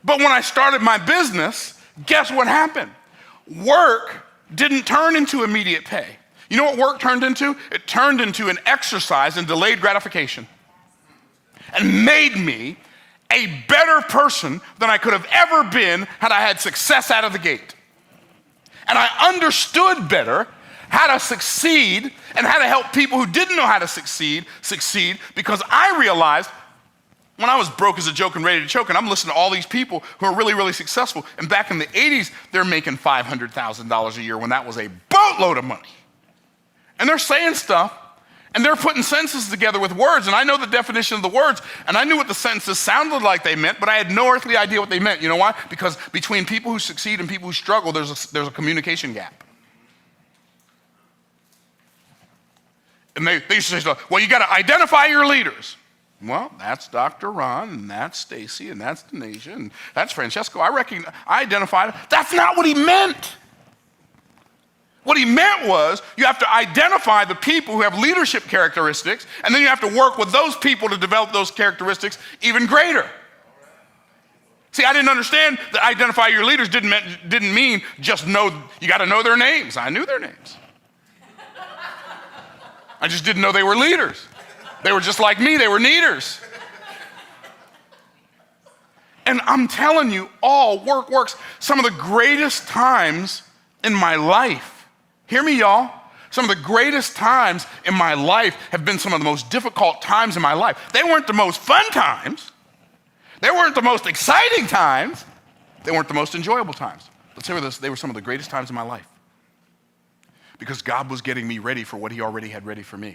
But when I started my business, guess what happened? Work didn't turn into immediate pay. You know what work turned into? It turned into an exercise in delayed gratification and made me a better person than I could have ever been had I had success out of the gate. And I understood better how to succeed and how to help people who didn't know how to succeed, because I realized when I was broke as a joke and ready to choke, and I'm listening to all these people who are really, really successful, and back in the 80s, they're making $500,000 a year when that was a boatload of money. And they're saying stuff, and they're putting sentences together with words, and I know the definition of the words, and I knew what the sentences sounded like they meant, but I had no earthly idea what they meant. You know why? Because between people who succeed and people who struggle, there's a communication gap. And they used to say stuff, well, you got to identify your leaders. Well, that's Dr. Ron, and that's Stacy, and that's Denasia, and that's Francesco. I identified. That's not what he meant. What he meant was you have to identify the people who have leadership characteristics, and then you have to work with those people to develop those characteristics even greater. See, I didn't understand that identify your leaders didn't mean just know, you got to know their names. I knew their names. I just didn't know they were leaders. They were just like me, they were needers. And I'm telling you, all work works. Some of the greatest times in my life, hear me y'all, some of the greatest times in my life have been some of the most difficult times in my life. They weren't the most fun times. They weren't the most exciting times. They weren't the most enjoyable times. Let's say they were some of the greatest times in my life, because God was getting me ready for what he already had ready for me.